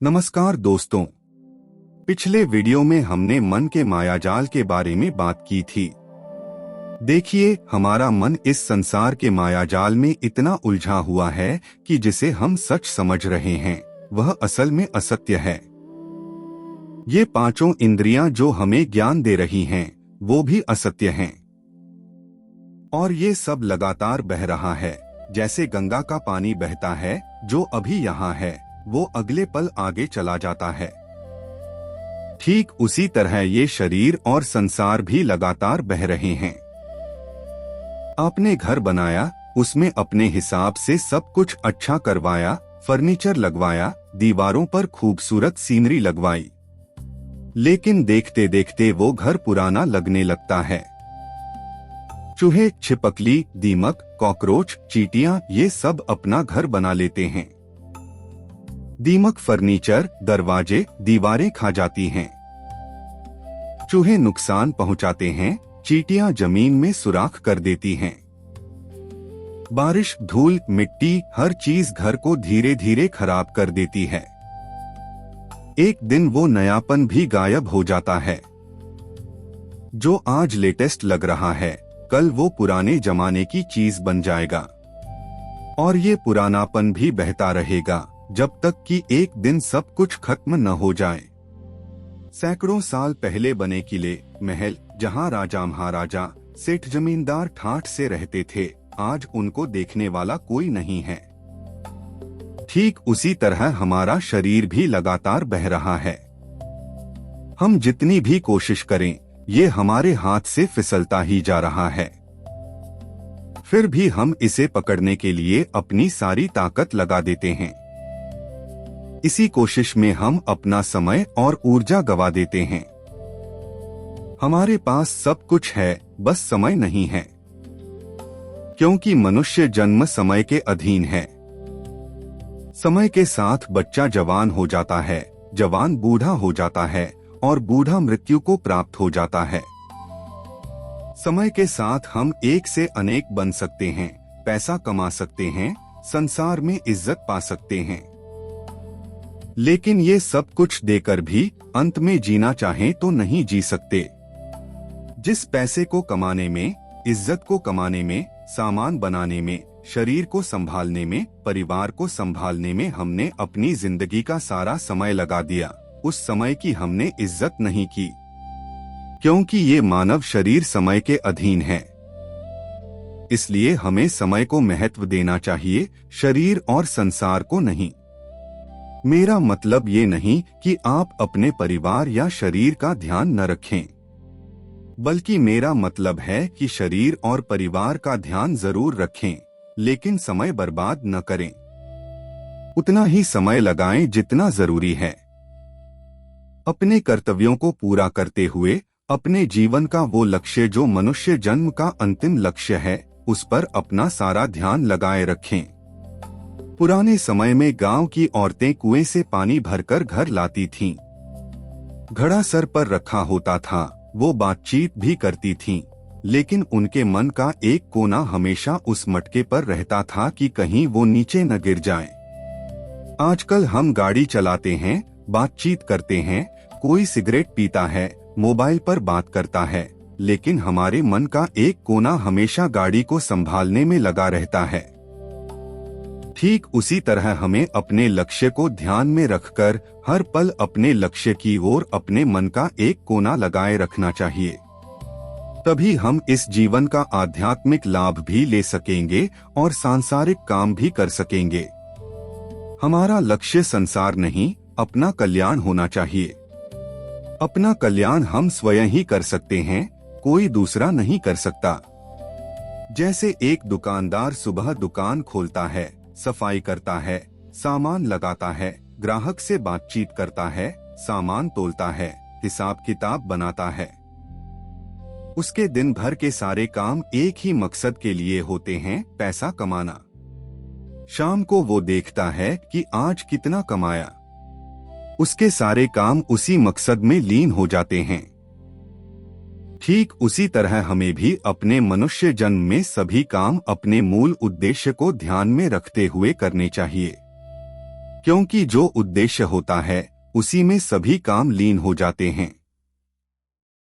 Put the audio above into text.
नमस्कार दोस्तों। पिछले वीडियो में हमने मन के मायाजाल के बारे में बात की थी। देखिए, हमारा मन इस संसार के मायाजाल में इतना उलझा हुआ है कि जिसे हम सच समझ रहे हैं वह असल में असत्य है। ये पांचों इंद्रियां जो हमें ज्ञान दे रही हैं वो भी असत्य हैं। और ये सब लगातार बह रहा है, जैसे गंगा का पानी बहता है। जो अभी यहाँ है वो अगले पल आगे चला जाता है। ठीक उसी तरह ये शरीर और संसार भी लगातार बह रहे हैं। आपने घर बनाया, उसमें अपने हिसाब से सब कुछ अच्छा करवाया, फर्नीचर लगवाया, दीवारों पर खूबसूरत सीनरी लगवाई, लेकिन देखते देखते वो घर पुराना लगने लगता है। चूहे, छिपकली, दीमक, कॉकरोच, चींटियां ये सब अपना घर बना लेते हैं। दीमक फर्नीचर, दरवाजे, दीवारें खा जाती हैं। चूहे नुकसान पहुंचाते हैं, चींटियां जमीन में सुराख कर देती हैं। बारिश, धूल, मिट्टी, हर चीज घर को धीरे धीरे खराब कर देती है। एक दिन वो नयापन भी गायब हो जाता है। जो आज लेटेस्ट लग रहा है कल वो पुराने जमाने की चीज बन जाएगा। और ये पुरानापन भी बहता रहेगा जब तक कि एक दिन सब कुछ खत्म न हो जाए। सैकड़ों साल पहले बने किले, महल, जहां राजा महाराजा, सेठ जमींदार ठाठ से रहते थे, आज उनको देखने वाला कोई नहीं है। ठीक उसी तरह हमारा शरीर भी लगातार बह रहा है। हम जितनी भी कोशिश करें ये हमारे हाथ से फिसलता ही जा रहा है। फिर भी हम इसे पकड़ने के लिए अपनी सारी ताकत लगा देते हैं। इसी कोशिश में हम अपना समय और ऊर्जा गवा देते हैं। हमारे पास सब कुछ है, बस समय नहीं है। क्योंकि मनुष्य जन्म समय के अधीन है। समय के साथ बच्चा जवान हो जाता है, जवान बूढ़ा हो जाता है और बूढ़ा मृत्यु को प्राप्त हो जाता है। समय के साथ हम एक से अनेक बन सकते हैं, पैसा कमा सकते हैं, संसार में इज्जत पा सकते हैं। लेकिन ये सब कुछ देकर भी अंत में जीना चाहें तो नहीं जी सकते। जिस पैसे को कमाने में, इज्जत को कमाने में, सामान बनाने में, शरीर को संभालने में, परिवार को संभालने में हमने अपनी जिंदगी का सारा समय लगा दिया, उस समय की हमने इज्जत नहीं की। क्योंकि ये मानव शरीर समय के अधीन है। इसलिए हमें समय को महत्व देना चाहिए, शरीर और संसार को नहीं। मेरा मतलब ये नहीं कि आप अपने परिवार या शरीर का ध्यान न रखें, बल्कि मेरा मतलब है कि शरीर और परिवार का ध्यान जरूर रखें, लेकिन समय बर्बाद न करें। उतना ही समय लगाएं जितना जरूरी है। अपने कर्तव्यों को पूरा करते हुए अपने जीवन का वो लक्ष्य जो मनुष्य जन्म का अंतिम लक्ष्य है, उस पर अपना सारा ध्यान लगाए रखें। पुराने समय में गांव की औरतें कुएं से पानी भरकर घर लाती थीं। घड़ा सर पर रखा होता था, वो बातचीत भी करती थीं, लेकिन उनके मन का एक कोना हमेशा उस मटके पर रहता था कि कहीं वो नीचे न गिर जाए। आजकल हम गाड़ी चलाते हैं, बातचीत करते हैं, कोई सिगरेट पीता है, मोबाइल पर बात करता है, लेकिन हमारे मन का एक कोना हमेशा गाड़ी को संभालने में लगा रहता है। ठीक उसी तरह हमें अपने लक्ष्य को ध्यान में रखकर हर पल अपने लक्ष्य की ओर अपने मन का एक कोना लगाए रखना चाहिए। तभी हम इस जीवन का आध्यात्मिक लाभ भी ले सकेंगे और सांसारिक काम भी कर सकेंगे। हमारा लक्ष्य संसार नहीं, अपना कल्याण होना चाहिए। अपना कल्याण हम स्वयं ही कर सकते हैं, कोई दूसरा नहीं कर सकता। जैसे एक दुकानदार सुबह दुकान खोलता है, सफाई करता है, सामान लगाता है, ग्राहक से बातचीत करता है, सामान तोलता है, हिसाब किताब बनाता है। उसके दिन भर के सारे काम एक ही मकसद के लिए होते हैं, पैसा कमाना। शाम को वो देखता है कि आज कितना कमाया। उसके सारे काम उसी मकसद में लीन हो जाते हैं। ठीक उसी तरह हमें भी अपने मनुष्य जन्म में सभी काम अपने मूल उद्देश्य को ध्यान में रखते हुए करने चाहिए। क्योंकि जो उद्देश्य होता है उसी में सभी काम लीन हो जाते हैं।